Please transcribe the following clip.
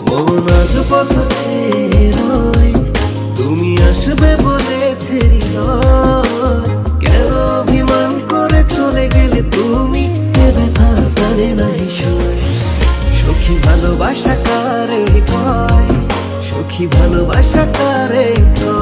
মন আজ পথ চেয়ে রয়, তুমি আসবে বলেছে হৃদয়। কেন অভিমান করে চলে গেলে তুমি, এ ব্যথা কানে নাই সয়। সখী ভালোবাসা কারে কয়, সখী ভালোবাসা কারে কয়।